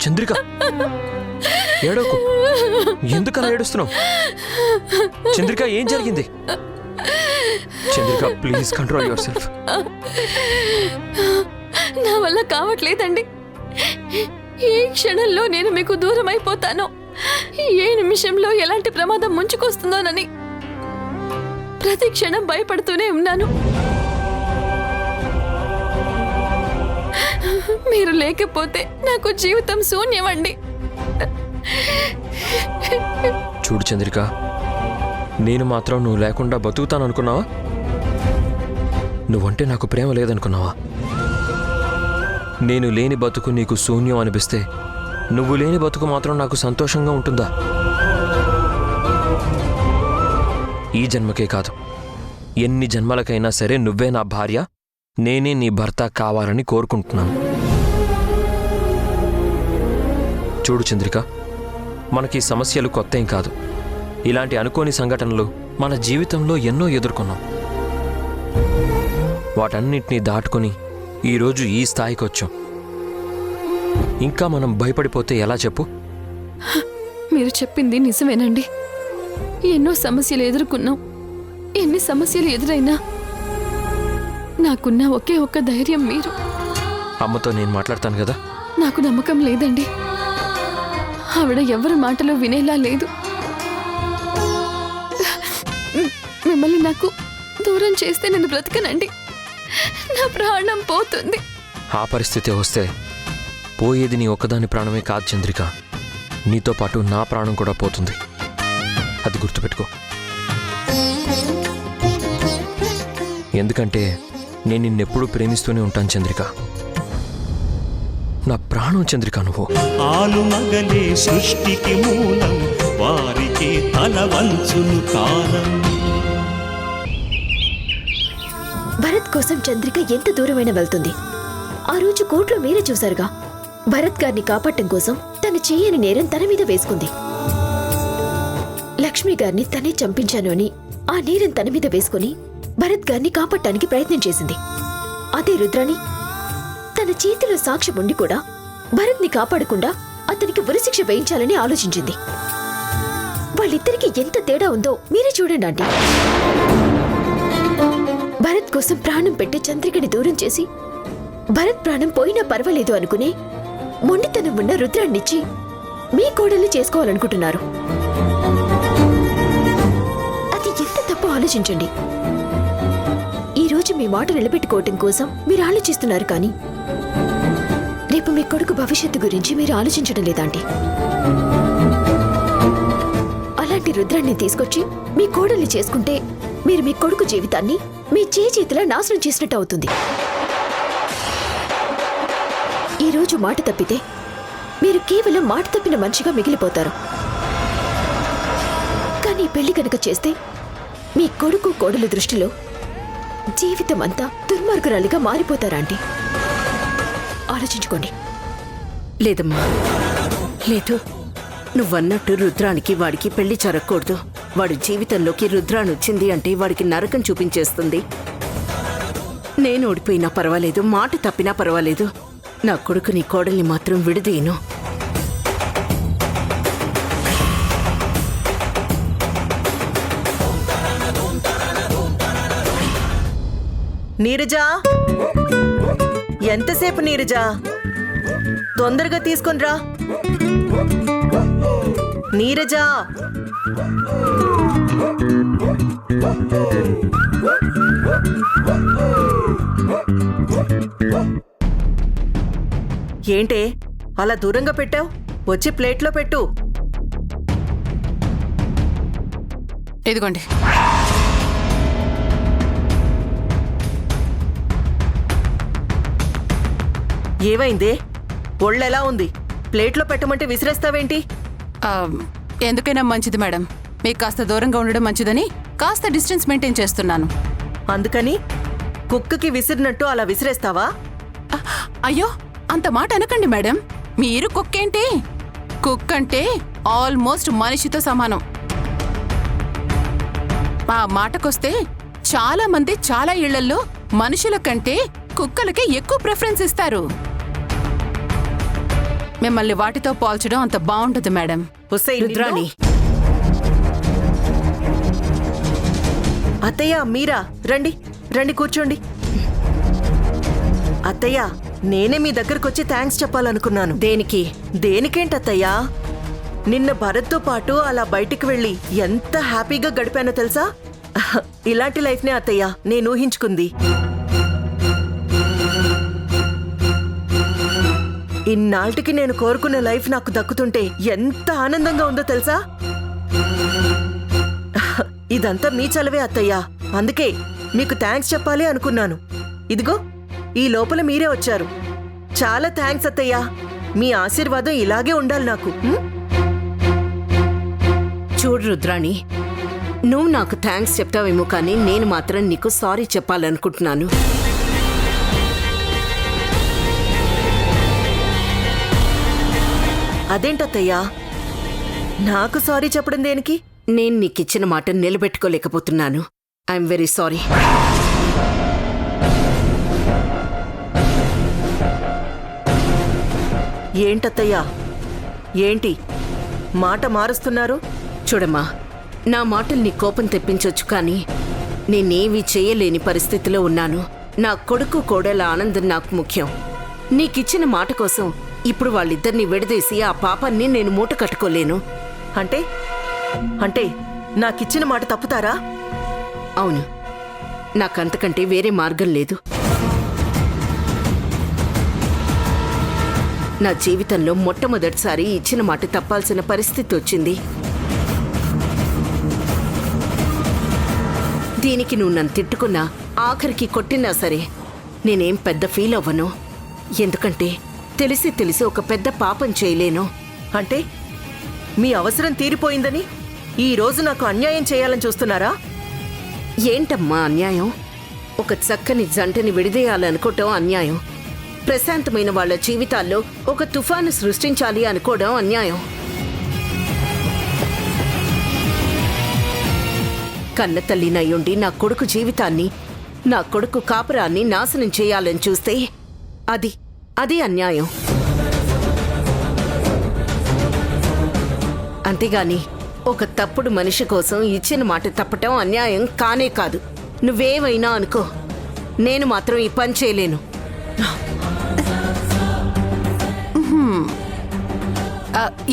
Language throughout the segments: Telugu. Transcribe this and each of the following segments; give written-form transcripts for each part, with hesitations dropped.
చంద్రిక ఏడోకు. ఎందుకలా ఏడుస్తున్నావు? చంద్రిక ఏం జరిగింది? Chandrika please control your self. నా వల్ల కావట్లేదండి. ఏ క్షణంలో నేను మీకు దూరం అయిపోతానో, ఏ నిమిషంలో ఎలాంటి ప్రమాదం ముంచుకొస్తుందోనని ప్రతి క్షణం భయపడుతూనే ఉన్నాను. మీరు లేకపోతే నాకు జీవితం శూన్యమండి. చూడు చంద్రిక, నేను మాత్రం నువ్వు లేకుండా బతుకుతాననుకున్నావా? నువ్వంటే నాకు ప్రేమ లేదనుకున్నావా? నేను లేని బతుకు నీకు శూన్యం అనిపిస్తే నువ్వు లేని బతుకు మాత్రం నాకు సంతోషంగా ఉంటుందా? ఈ జన్మకే కాదు, ఎన్ని జన్మలకైనా సరే నువ్వే నా భార్య, నేనే నీ భర్త కావాలని కోరుకుంటున్నాను. చూడు చంద్రిక, మనకి సమస్యలు కొత్తేం కాదు. ఇలాంటి అనుకోని సంఘటనలు మన జీవితంలో ఎన్నో ఎదుర్కొన్నాం. వాటన్నిటినీ దాటుకుని ఈరోజు ఈ స్థాయికి వచ్చాం. ఇంకా మనం భయపడిపోతే ఎలా చెప్పు? మీరు చెప్పింది నిజమేనండి. ఎన్నో సమస్యలు ఎదుర్కొన్నాం. ఎన్ని సమస్యలు ఎదురైనా నాకున్న ఒకే ఒక్క ధైర్యం మీరు. అమ్మతో నేను మాట్లాడతాను కదా. నాకు నమ్మకం లేదండి. ఆవిడ ఎవరి మాటలు వినేలా లేదు. మిమ్మల్ని నాకు దూరం చేస్తే నేను బ్రతకనండి. నా ప్రాణం పోతుంది. ఆ పరిస్థితి వస్తే పోయేది నీ ఒక్కదాని ప్రాణమే కాదు చంద్రిక, నీతో పాటు నా ప్రాణం కూడా పోతుంది. అది గుర్తుపెట్టుకో. ఎందుకంటే నేను నిన్నెప్పుడూ ప్రేమిస్తూనే ఉంటాను చంద్రిక. నా ప్రాణం చంద్రిక నువ్వు. ఆలుమగలే సృష్టికి మూలం, వారికి తల వంచును కాలం. భరత్ కోసం చంద్రిక ఎంత దూరమైనా వెళ్తుంది. ఆ రోజు కోర్టులో మీరే చూశారుగా. భరత్ గారిని కాపాడటం కోసం తను చేయని నేరం తన మీద వేసుకుంది. లక్ష్మి గారిని తనే చంపించాను అని ఆ నేరం తన మీద వేసుకుని భరత్ గారిని కాపాడటానికి ప్రయత్నం చేసింది. అదే రుద్రాణి తన చేతిలో సాక్ష్యం ఉండి కూడా భరత్ ని కాపాడకుండా అతనికి ఉరిశిక్ష వేయించాలని ఆలోచించింది. వాళ్ళిద్దరికి ఎంత తేడా ఉందో మీరే చూడండి ఆంటీ. భరత్ కోసం ప్రాణం పెట్టి చంద్రికని దూరం చేసి భరత్ ప్రాణం పోయినా పర్వాలేదు అనుకునే మొండితనం ఉన్న రుద్రాన్నిచ్చి మీ కోడల్ని చేసుకోవాలనుకుంటున్నారు. అది ఎంత తప్పు ఆలోచించండి. ఈ రోజు మీ మాట నిలబెట్టుకోవటం కోసం మీరు ఆలోచిస్తున్నారు, కానీ రేపు మీ కొడుకు భవిష్యత్తు గురించి మీరు ఆలోచించడం లేదాంటి. అలాంటి రుద్రాన్ని తీసుకొచ్చి మీ కోడల్ని చేసుకుంటే మీరు మీ కొడుకు జీవితాన్ని మీ చేతిలా నాశనం చేసినట్టు అవుతుంది. ఈ రోజు మాట తప్పితే మీరు కేవలం మాట తప్పిన మనిషిగా మిగిలిపోతారు. కానీ పెళ్లి కనుక చేస్తే మీ కొడుకు కోడలు దృష్టిలో జీవితం అంతా దుర్మార్గురాలిగా మారిపోతారా ఆంటీ? ఆలోచించుకోండి. లేదమ్మా, లేదు. నువ్వన్నట్టు రుద్రానికి వాడికి పెళ్లి జరగకూడదు. వాడి జీవితంలోకి రుద్రాన్ని వచ్చింది అంటే వాడికి నరకం చూపించేస్తుంది. నేను ఓడిపోయినా పర్వాలేదు, మాట తప్పినా పర్వాలేదు, నా కొడుకుని కోడల్ని మాత్రం విడదీయను. నీరజా, ఎంతసేపు నీరజా? తొందరగా తీసుకొనిరా నీరజా. ఏంటే అలా దూరంగా పెట్టావు? వచ్చి ప్లేట్లో పెట్టు. ఇదిగోండి. ఏమైందే? ఒళ్ళెలా ఉంది? ప్లేట్లో పెట్టమంటే విసిరేస్తావేంటి? ఎందుకైనా మంచిది మేడం, మీకు కాస్త దూరంగా ఉండడం మంచిదని కాస్త డిస్టెన్స్ మెయింటైన్ చేస్తున్నాను. అందుకని కుక్కకి విసిరినట్టు అలా విసిరేస్తావా? అయ్యో, అంత మాట అనకండి మేడం. మీరు కుక్కేంటి? కుక్ అంటే ఆల్మోస్ట్ మనిషితో సమానం. ఆ మాటకొస్తే చాలా మంది చాలా ఇళ్లల్లో మనుషుల కంటే కుక్కలకే ఎక్కువ ప్రిఫరెన్స్ ఇస్తారు. మిమ్మల్ని వాటితో పోల్చడం అంత బాగుంటుంది మేడం. ఒసేయ్ రుద్రాణి, అత్తయ్య మీరా రండి రండి కూర్చోండి. అత్తయ్య నేనే మీ దగ్గరకొచ్చి థ్యాంక్స్ చెప్పాలనుకున్నాను. దేనికి? దేనికేంటత్తయ్యా, నిన్న భరత్తో పాటు అలా బయటికి వెళ్ళి ఎంత హ్యాపీగా గడిపానో తెలుసా? ఇలాంటి లైఫ్నే అత్తయ్య నేను ఊహించుకుంది. ఇన్నాళ్ళకి నేను కోరుకున్న లైఫ్ నాకు దక్కుతుంటే ఎంత ఆనందంగా ఉందో తెలుసా? ఇదంతా మీ చలవే అత్తయ్యా, అందుకే మీకు థ్యాంక్స్ చెప్పాలి అనుకున్నాను. ఇదిగో ఈ లోపల మీరే వచ్చారు. చాలా థ్యాంక్స్ అత్తయ్యా, మీ ఆశీర్వాదం ఇలాగే ఉండాలి నాకు. చూడు రుద్రాణి, నువ్వు నాకు థ్యాంక్స్ చెప్తావేమో కానీ నేను మాత్రం నీకు సారీ చెప్పాలనుకుంటున్నాను. అదేంటత్తయ్యా, నాకు సారీ చెప్పడం దేనికి? నేను నీకిచ్చిన మాట నిలబెట్టుకోలేకపోతున్నాను. I'm very sorry. ఏంటత్తయ్యా, ఏంటి మాట మారుస్తున్నారు? చూడమ్మా, నా మాటలు నీ కోపం తెప్పించొచ్చు కానీ నేనేమీ చేయలేని పరిస్థితిలో ఉన్నాను. నా కొడుకు కోడల ఆనందం నాకు ముఖ్యం. నీకిచ్చిన మాట కోసం ఇప్పుడు వాళ్ళిద్దరిని విడదీసి ఆ పాపాన్ని నేను మూట కట్టుకోలేను. అంటే అంటే నాకిచ్చిన మాట తప్పుతారా? అవును, నాకంతకంటే వేరే మార్గం లేదు. నా జీవితంలో మొట్టమొదటిసారి ఇచ్చిన మాట తప్పాల్సిన పరిస్థితి వచ్చింది. దీనికి నువ్వు నన్ను తిట్టుకున్నా, ఆఖరికి కొట్టినా సరే నేనేం పెద్ద ఫీల్ అవ్వను. ఎందుకంటే తెలిసి తెలిసి ఒక పెద్ద పాపం చేయలేను. అంటే మీ అవసరం తీరిపోయిందని ఈ రోజు నాకు అన్యాయం చేయాలని చూస్తున్నారా? ఏంటమ్మా అన్యాయం? ఒక చక్కని జంటని విడిదేయాలనుకోవటం అన్యాయం. ప్రశాంతమైన వాళ్ళ జీవితాల్లో ఒక తుఫాను సృష్టించాలి అనుకోవడం అన్యాయం. కన్న తల్లినయ్యుండి నా కొడుకు జీవితాన్ని, నా కొడుకు కాపురాన్ని నాశనం చేయాలని చూస్తే అది అన్యాయం. అంతేగాని ఒక తప్పుడు మనిషి కోసం ఇచ్చిన మాట తప్పటం అన్యాయం కానే కాదు. నువ్వేమైనా అనుకో, నేను మాత్రం ఈ పని చేయలేను.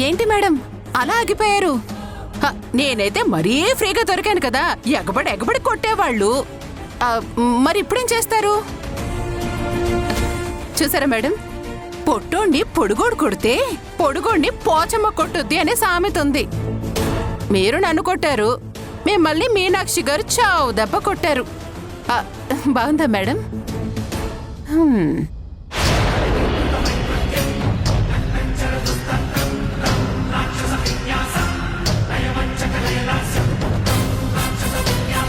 ఏంటి మేడం అలా ఆగిపోయారు? నేనైతే మరీ ఫ్రీగా దొరికాను కదా, ఎగబడి కొట్టేవాళ్ళు. మరి ఇప్పుడేం చేస్తారు? చూసారా మేడం, పొట్టోణ్ణి పొడుగోడు కొడితే పొడుగోడిని పోచమ్మ కొట్టుద్ది అనే సామెత ఉంది. మీరు నన్ను కొట్టారు, మిమ్మల్ని మీనాక్షి గారు చావు దెబ్బ కొట్టారు. బాగుందా మేడం?